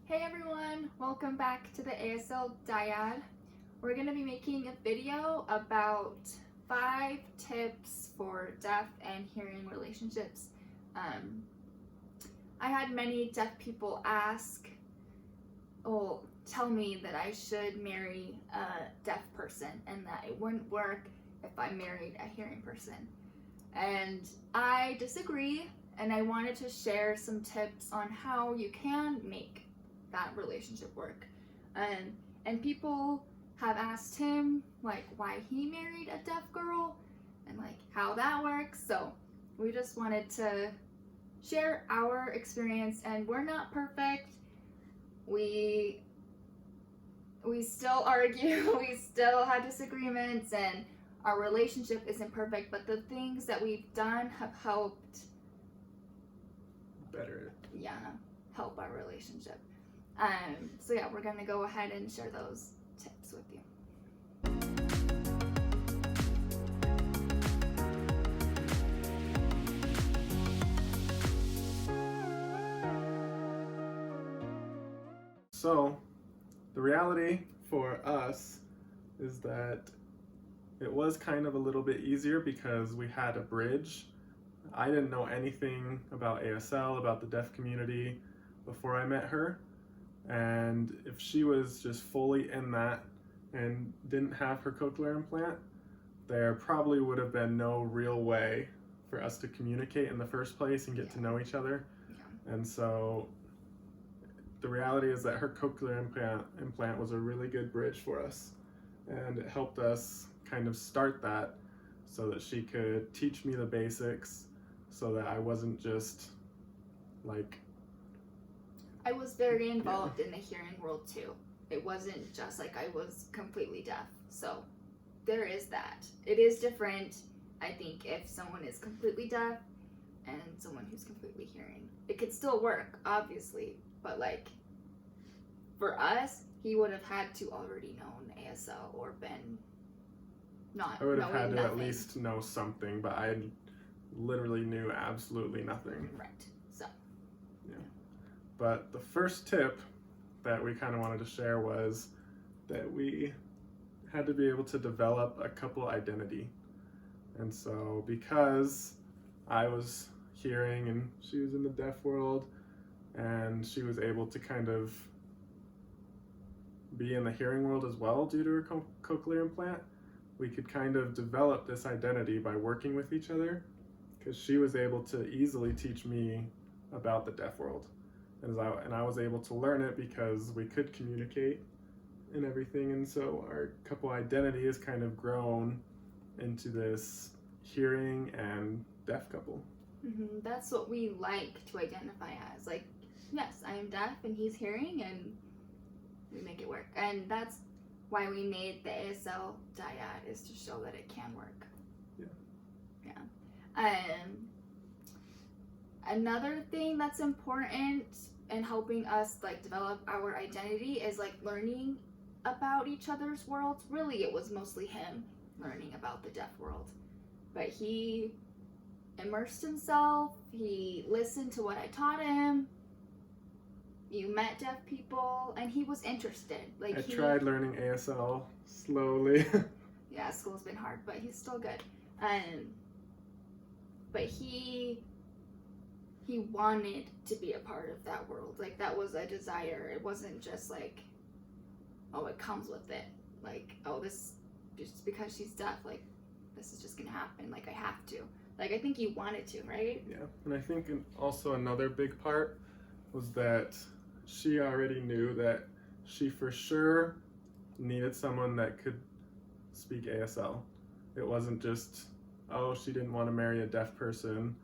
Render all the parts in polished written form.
Hey everyone, welcome back to the ASL Dyad. We're going to be making a video about 5 tips for deaf and hearing relationships. I had many deaf people tell me that I should marry a deaf person and that it wouldn't work if I married a hearing person. And I disagree, and I wanted to share some tips on how you can make that relationship work. And people have asked him like why he married a deaf girl and like how that works. So we just wanted to share our experience, and we're not perfect. We still argue, we still have disagreements, and our relationship isn't perfect, but the things that we've done have helped help our relationship. So yeah, we're gonna go ahead and share those tips with you. So, the reality for us is that it was kind of a little bit easier because we had a bridge. I didn't know anything about ASL, about the deaf community before I met her. And if she was just fully in that and didn't have her cochlear implant, there probably would have been no real way for us to communicate in the first place and get to know each other. And so the reality is that her cochlear implant was a really good bridge for us, and it helped us kind of start that so that she could teach me the basics so that I wasn't just like... I was very involved in the hearing world too. It wasn't just like I was completely deaf. So there is that. It is different, I think, if someone is completely deaf and someone who's completely hearing. It could still work, obviously, but like for us, he would have had to already known ASL or been not. I would have had to nothing. At least know something, but I literally knew absolutely nothing. Right. So. Yeah. But the first tip that we kind of wanted to share was that we had to be able to develop a couple identity. And so because I was hearing and she was in the deaf world, and she was able to kind of be in the hearing world as well due to her cochlear implant, we could kind of develop this identity by working with each other, because she was able to easily teach me about the deaf world. And I was able to learn it because we could communicate and everything. And so our couple identity has kind of grown into this hearing and deaf couple. Mm-hmm. That's what we like to identify as. Like, yes, I am deaf and he's hearing, and we make it work. And that's why we made the ASL Dyad, is to show that it can work. Yeah. Another thing that's important in helping us like develop our identity is like learning about each other's worlds. Really, it was mostly him learning about the deaf world, but he immersed himself. He listened to what I taught him. You met deaf people, and he was interested. Like, I tried learning ASL slowly. Yeah, school's been hard, but he's still good. But he wanted to be a part of that world. Like, that was a desire. It wasn't just like, oh, it comes with it. Like, oh, this just because she's deaf, like, this is just gonna happen. Like, I have to. Like, I think you wanted to, right? Yeah, and I think also another big part was that she already knew that she for sure needed someone that could speak ASL. It wasn't just, oh, she didn't want to marry a deaf person.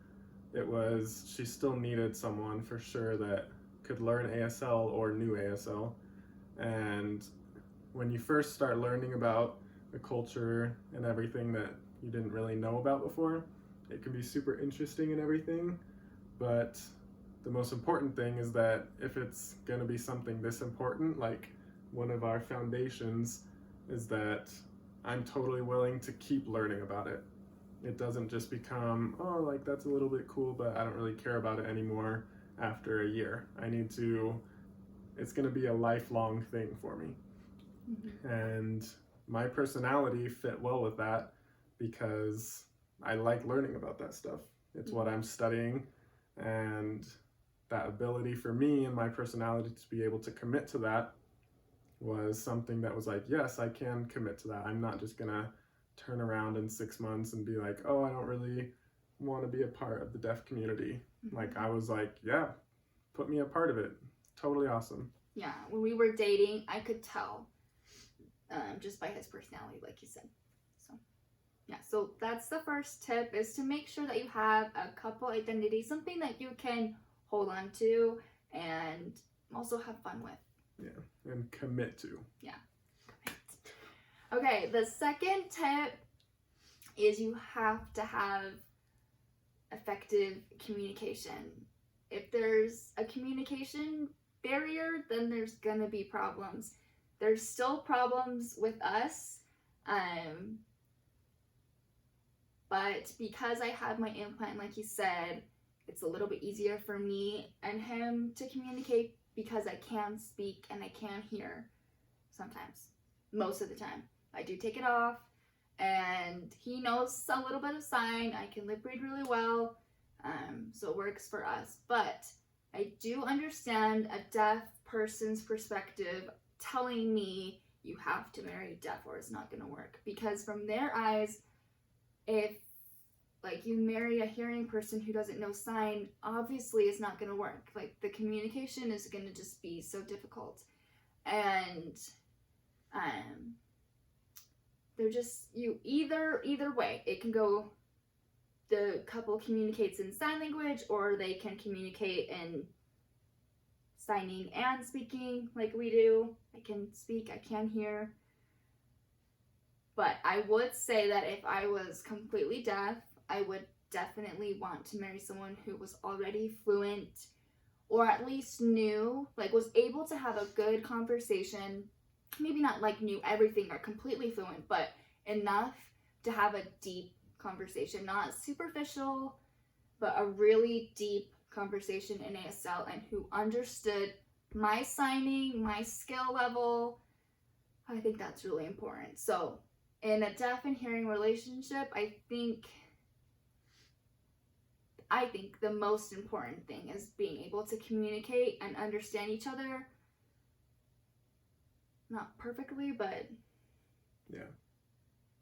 It was, she still needed someone for sure that could learn ASL or knew ASL. And when you first start learning about the culture and everything that you didn't really know about before, it can be super interesting and everything, but the most important thing is that if it's going to be something this important, like one of our foundations is that I'm totally willing to keep learning about it. It doesn't just become, oh, like that's a little bit cool, but I don't really care about it anymore after a year. I need to it's going to be a lifelong thing for me. And my personality fit well with that because I like learning about that stuff. It's what I'm studying, and that ability for me and my personality to be able to commit to that was something that was like, yes, I can commit to that. I'm not just gonna turn around in 6 months and be like, oh, I don't really want to be a part of the deaf community. Like, I was like, yeah, put me a part of it. Totally awesome. Yeah, when we were dating, I could tell just by his personality, like you said. So, yeah, so that's the first tip, is to make sure that you have a couple identity, something that you can hold on to and also have fun with. Yeah, and commit to. Yeah. Okay, the second tip is you have to have effective communication. If there's a communication barrier, then there's gonna be problems. There's still problems with us, but because I have my implant, like you said, it's a little bit easier for me and him to communicate because I can speak and I can hear sometimes. Most of the time. I do take it off, and he knows a little bit of sign. I can lip read really well, so it works for us. But I do understand a deaf person's perspective telling me you have to marry deaf or it's not going to work. Because from their eyes, if like you marry a hearing person who doesn't know sign, obviously it's not going to work. Like, the communication is going to just be so difficult. And they're just, either way, it can go, the couple communicates in sign language, or they can communicate in signing and speaking like we do. I can speak, I can hear. But I would say that if I was completely deaf, I would definitely want to marry someone who was already fluent, or at least knew, like was able to have a good conversation. Maybe not like knew everything or completely fluent, but enough to have a deep conversation, not superficial, but a really deep conversation in ASL, and who understood my signing, my skill level. I think that's really important. So in a deaf and hearing relationship, I think the most important thing is being able to communicate and understand each other. Not perfectly, but yeah,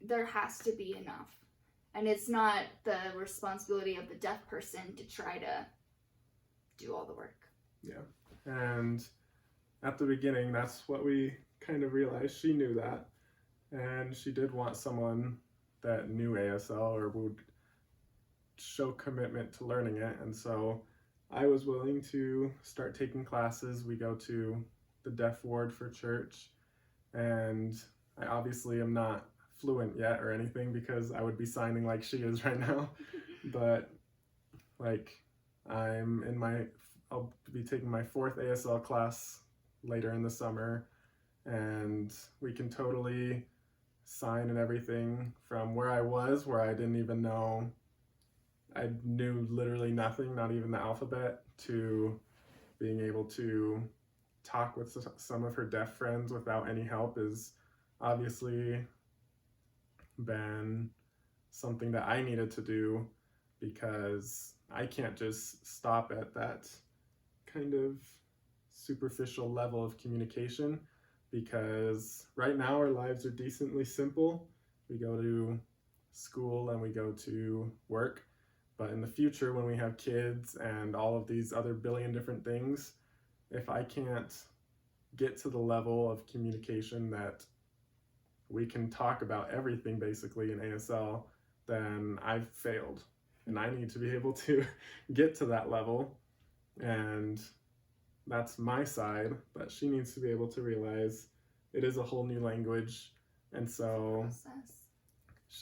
there has to be enough. And it's not the responsibility of the deaf person to try to do all the work. Yeah. And at the beginning, that's what we kind of realized. She knew that. And she did want someone that knew ASL or would show commitment to learning it. And so I was willing to start taking classes. We go to the deaf ward for church. And I obviously am not fluent yet or anything, because I would be signing like she is right now. But like, I'll be taking my 4th ASL class later in the summer, and we can totally sign and everything from where I was, where I didn't even know, I knew literally nothing, not even the alphabet, to being able to talk with some of her deaf friends without any help is obviously been something that I needed to do, because I can't just stop at that kind of superficial level of communication, because right now our lives are decently simple. We go to school and we go to work, but in the future, when we have kids and all of these other billion different things, if I can't get to the level of communication that we can talk about everything basically in ASL, then I've failed. And I need to be able to get to that level. And that's my side, but she needs to be able to realize it is a whole new language. And so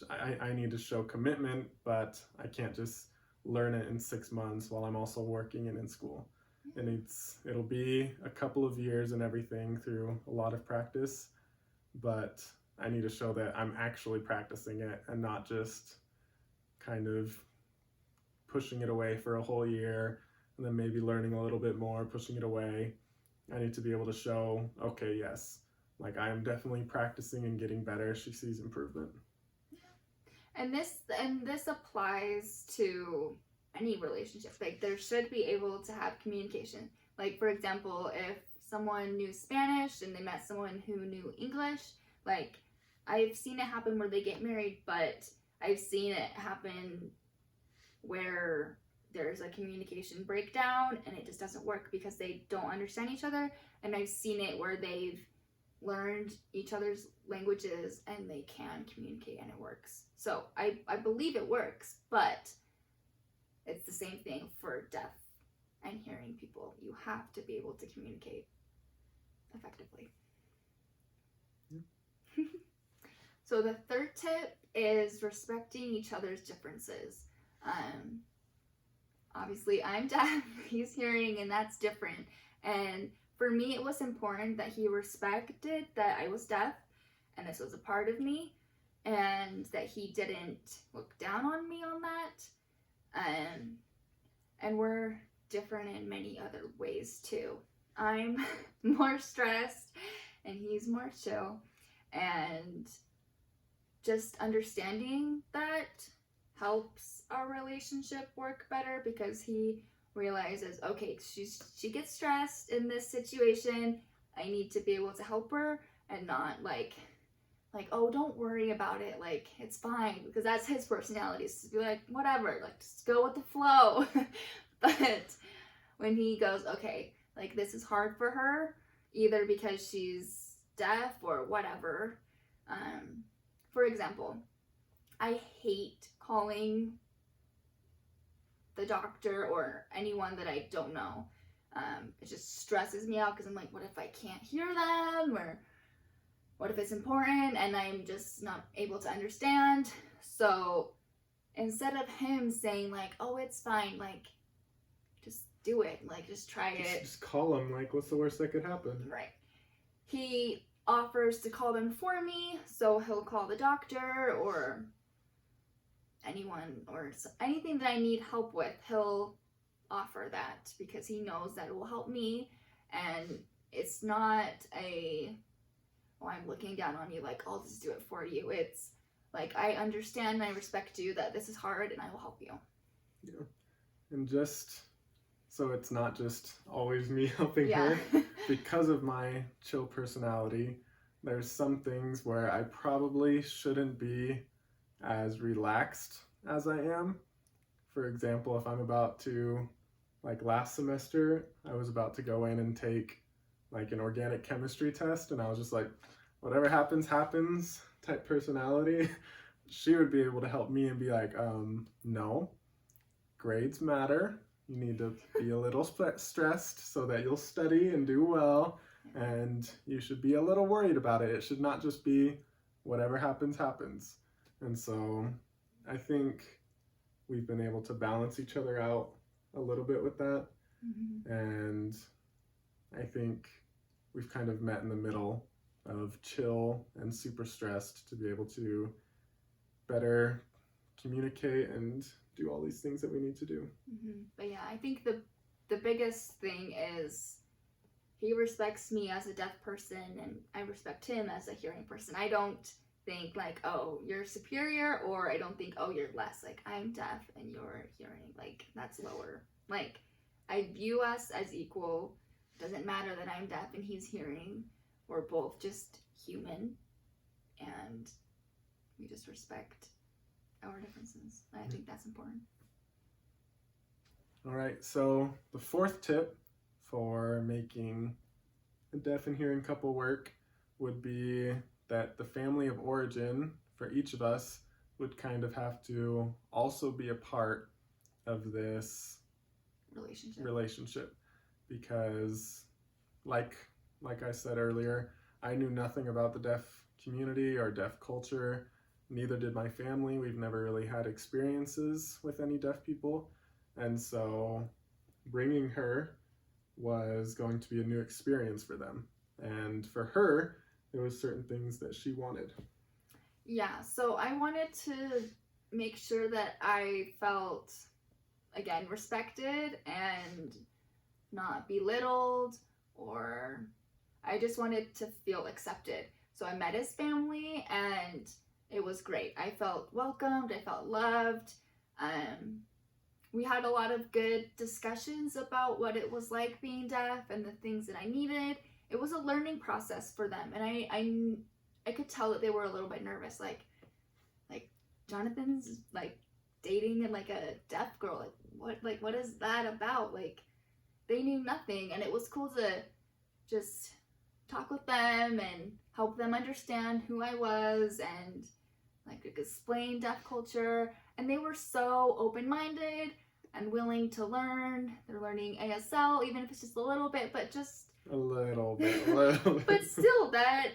I need to show commitment, but I can't just learn it in 6 months while I'm also working and in school. And it'll be a couple of years and everything through a lot of practice, but I need to show that I'm actually practicing it and not just kind of pushing it away for a whole year and then maybe learning a little bit more, pushing it away. I need to be able to show, okay, yes, like I am definitely practicing and getting better. She sees improvement. And this applies to any relationship. Like there should be able to have communication. Like for example, if someone knew Spanish and they met someone who knew English, like I've seen it happen where they get married, but I've seen it happen where there's a communication breakdown and it just doesn't work because they don't understand each other. And I've seen it where they've learned each other's languages and they can communicate and it works. So I believe it works, but it's the same thing for deaf and hearing people. You have to be able to communicate effectively. Yeah. So the third tip is respecting each other's differences. Obviously I'm deaf, he's hearing, and that's different. And for me, it was important that he respected that I was deaf and this was a part of me, and that he didn't look down on me on that. And we're different in many other ways too. I'm more stressed and he's more chill, and just understanding that helps our relationship work better because he realizes, okay, she gets stressed in this situation. I need to be able to help her and not like, oh, don't worry about it. Like, it's fine, because that's his personality, is to be like, whatever, like, just go with the flow. But when he goes, okay, like, this is hard for her, either because she's deaf or whatever. For example, I hate calling the doctor or anyone that I don't know. It just stresses me out because I'm like, what if I can't hear them? Or what if it's important and I'm just not able to understand? So instead of him saying like, oh, it's fine, like, just do it. Like, just try it. Just call him. Like, what's the worst that could happen? Right. He offers to call them for me, so he'll call the doctor or anyone or anything that I need help with. He'll offer that because he knows that it will help me, and it's not a, oh, I'm looking down on you, like, I'll just do it for you. It's like, I understand and I respect you that this is hard and I will help you. Yeah. And just so it's not just always me helping her, because of my chill personality, there's some things where I probably shouldn't be as relaxed as I am. For example, if I'm about to, like last semester, I was about to go in and take like an organic chemistry test, and I was just like, whatever happens, happens type personality. She would be able to help me and be like, no, grades matter. You need to be a little stressed so that you'll study and do well, and you should be a little worried about it. It should not just be whatever happens, happens. And so I think we've been able to balance each other out a little bit with that. Mm-hmm. And I think we've kind of met in the middle of chill and super stressed to be able to better communicate and do all these things that we need to do. Mm-hmm. But yeah, I think the biggest thing is he respects me as a deaf person and I respect him as a hearing person. I don't think like, oh, you're superior, or I don't think, oh, you're less. Like, I'm deaf and you're hearing, like, that's lower. Like, I view us as equal. Doesn't matter that I'm deaf and he's hearing. We're both just human, and we just respect our differences. I think that's important. All right, so the fourth tip for making a deaf and hearing couple work would be that the family of origin for each of us would kind of have to also be a part of this relationship, because like I said earlier, I knew nothing about the deaf community or deaf culture. Neither did my family. We've never really had experiences with any deaf people. And so bringing her was going to be a new experience for them. And for her, there was certain things that she wanted. Yeah, so I wanted to make sure that I felt, again, respected and not belittled or I just wanted to feel accepted. So I met his family and it was great. I felt welcomed, I felt loved. We had a lot of good discussions about what it was like being deaf and the things that I needed. It was a learning process for them, and I could tell that they were a little bit nervous. Like Jonathan's like dating and like a deaf girl. What is that about? Like they knew nothing, and it was cool to just talk with them and help them understand who I was and like explain deaf culture. And they were so open-minded and willing to learn. They're learning ASL, even if it's just a little bit, but just a little bit. But still, that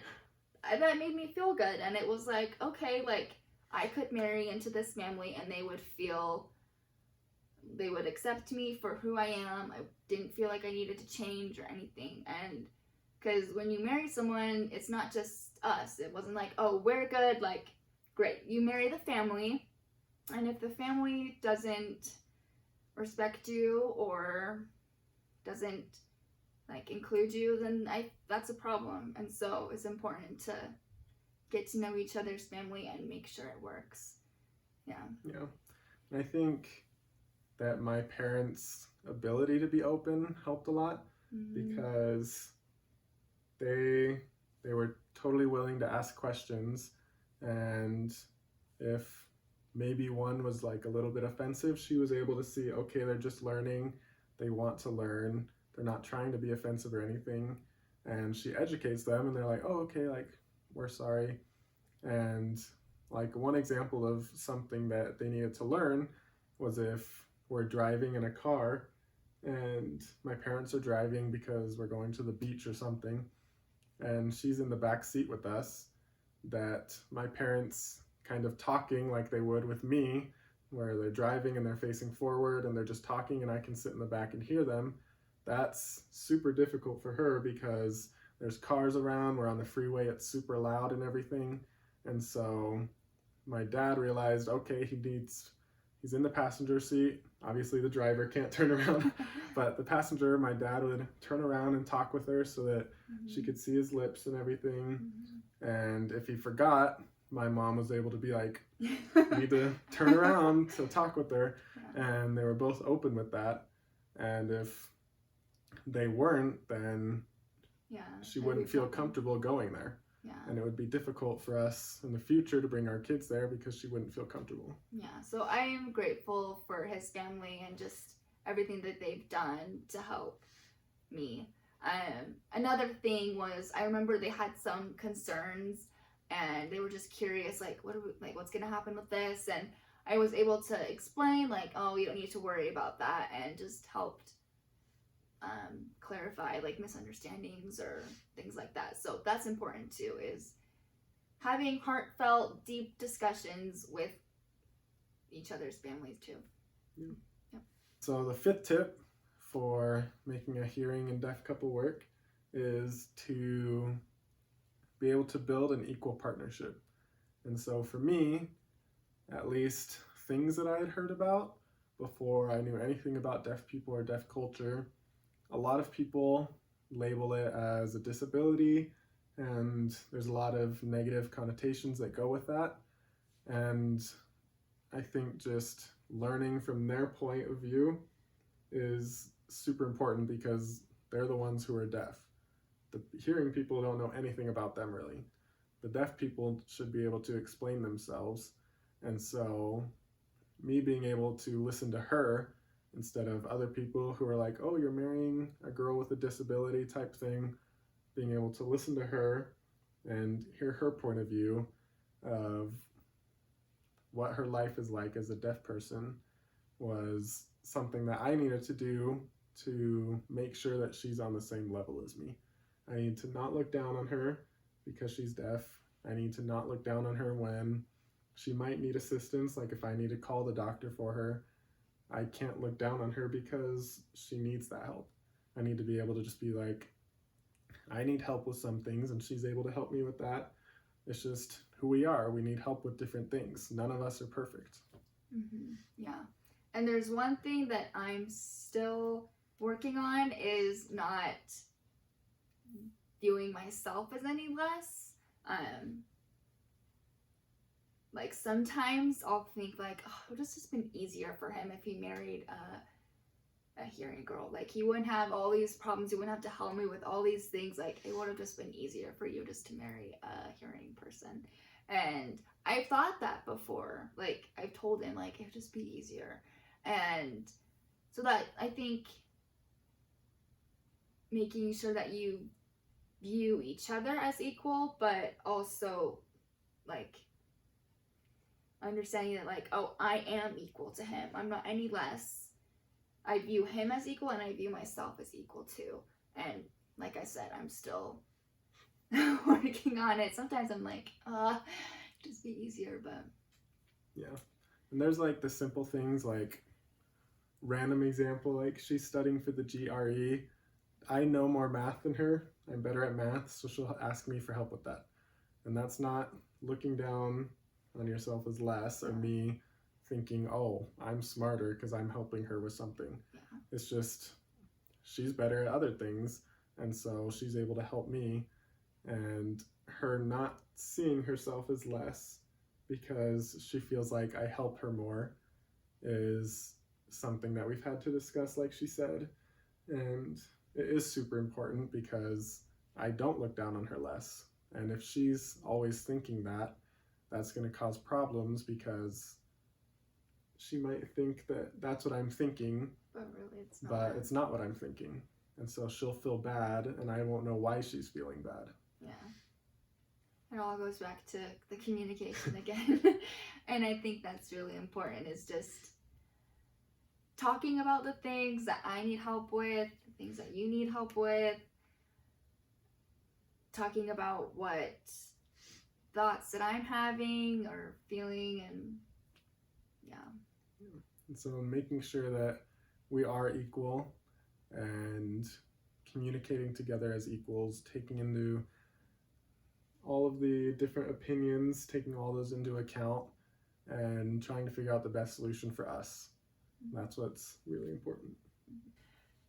made me feel good. And it was like, okay, like I could marry into this family and they would accept me for who I am. I didn't feel like I needed to change or anything. And because when you marry someone, it's not just us. It wasn't like, oh, we're good, like, great. You marry the family, and if the family doesn't respect you or doesn't like include you, then that's a problem. And so it's important to get to know each other's family and make sure it works. Yeah. And I think that my parents' ability to be open helped a lot, because they were totally willing to ask questions, and if maybe one was like a little bit offensive, she was able to see, okay, they're just learning, they want to learn, they're not trying to be offensive or anything, and she educates them and they're like, oh, okay, like, we're sorry. And like one example of something that they needed to learn was if we're driving in a car and my parents are driving because we're going to the beach or something, and she's in the back seat with us, that my parents kind of talking like they would with me, where they're driving and they're facing forward and they're just talking and I can sit in the back and hear them. That's super difficult for her because there's cars around, we're on the freeway, it's super loud and everything. And so my dad realized, okay, he's in the passenger seat. Obviously the driver can't turn around, but the passenger, my dad would turn around and talk with her so that she could see his lips and everything. And if he forgot, my mom was able to be like, you need to turn around to talk with her. And they were both open with that. And if they weren't, then she wouldn't feel comfortable going there. And it would be difficult for us in the future to bring our kids there because she wouldn't feel comfortable. So I am grateful for his family and just everything that they've done to help me. Another thing was, I remember they had some concerns and they were just curious, like, what's gonna happen with this? And I was able to explain, like, oh, you don't need to worry about that, and just helped clarify like misunderstandings or things like that. So that's important too, is having heartfelt, deep discussions with each other's families too. So the fifth tip for making a hearing and deaf couple work is to be able to build an equal partnership. And so for me, at least, things that I had heard about before I knew anything about deaf people or deaf culture, a lot of people label it as a disability, and there's a lot of negative connotations that go with that. And I think just learning from their point of view is super important because they're the ones who are deaf. The hearing people don't know anything about them really. The deaf people should be able to explain themselves. And so me being able to listen to her instead of other people who are like, oh, you're marrying a girl with a disability type thing, being able to listen to her and hear her point of view of what her life is like as a deaf person was something that I needed to do to make sure that she's on the same level as me. I need to not look down on her because she's deaf. I need to not look down on her when she might need assistance, like if I need to call the doctor for her. I can't look down on her because she needs that help. I need to be able to just be like, I need help with some things and she's able to help me with that. It's just who we are. We need help with different things. None of us are perfect. Yeah. And there's one thing that I'm still working on, is not viewing myself as any less. Like sometimes I'll think like, oh, it would have just been easier for him if he married a hearing girl. Like he wouldn't have all these problems. He wouldn't have to help me with all these things. Like it would have just been easier for you just to marry a hearing person. And I've thought that before. Like I've told him like it would just be easier. And so that I think making sure that you view each other as equal, but also like understanding that like, oh, I am equal to him. I'm not any less. I view him as equal and I view myself as equal too. And like I said, I'm still working on it. Sometimes I'm like, just be easier, but yeah. And there's like the simple things like random example, like she's studying for the GRE. I know more math than her. I'm better at math, so she'll ask me for help with that. And that's not looking down on yourself as less or me thinking, oh, I'm smarter because I'm helping her with something. Yeah. It's just she's better at other things, and so she's able to help me. And her not seeing herself as less because she feels like I help her more is something that we've had to discuss, like she said. And it is super important because I don't look down on her less. And if she's always thinking that, that's going to cause problems because she might think that that's what I'm thinking, but really it's not. But it's not what I'm thinking. And so she'll feel bad and I won't know why she's feeling bad. Yeah. It all goes back to the communication again. And I think that's really important, is just talking about the things that I need help with, the things that you need help with, talking about what thoughts that I'm having or feeling, and yeah. And so making sure that we are equal and communicating together as equals, taking into all of the different opinions, taking all those into account and trying to figure out the best solution for us. That's what's really important.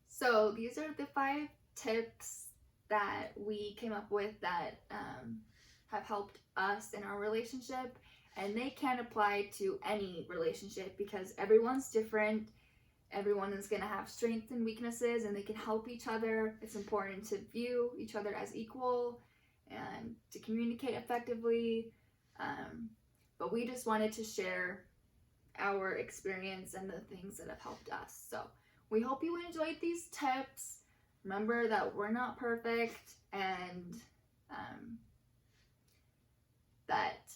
So these are the 5 tips that we came up with that have helped us in our relationship, and they can apply to any relationship because everyone's different. Everyone is going to have strengths and weaknesses, and they can help each other. It's important to view each other as equal and to communicate effectively. But we just wanted to share our experience and the things that have helped us. So we hope you enjoyed these tips. Remember that we're not perfect, and that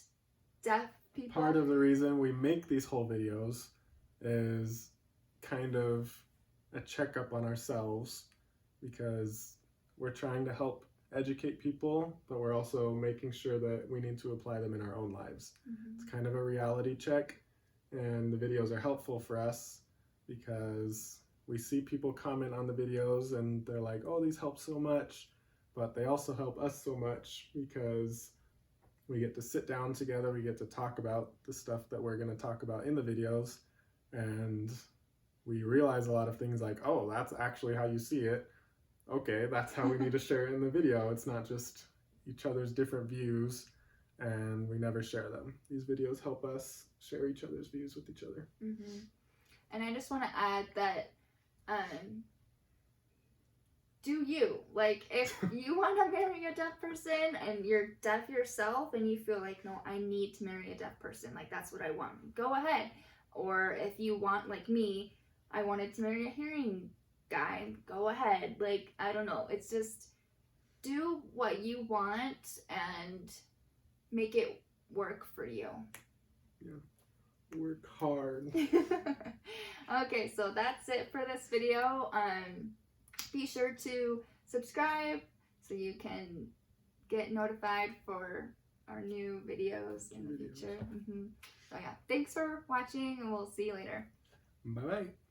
deaf people... Part of the reason we make these whole videos is kind of a checkup on ourselves, because we're trying to help educate people, but we're also making sure that we need to apply them in our own lives. Mm-hmm. It's kind of a reality check, and the videos are helpful for us because we see people comment on the videos and they're like, oh, these help so much, but they also help us so much because we get to sit down together, we get to talk about the stuff that we're going to talk about in the videos, and we realize a lot of things like, oh, that's actually how you see it. Okay, that's how we need to share it in the video. It's not just each other's different views and we never share them. These videos help us share each other's views with each other. Mm-hmm. And I just want to add that do you. Like, if you want to marry a deaf person and you're deaf yourself and you feel like, no, I need to marry a deaf person, like that's what I want, go ahead. Or if you want, like me, I wanted to marry a hearing guy, go ahead. Like, I don't know, it's just do what you want and make it work for you. Yeah, work hard. Okay, so that's it for this video. Be sure to subscribe so you can get notified for our new videos in the future. So yeah, thanks for watching, and we'll see you later. Bye-bye.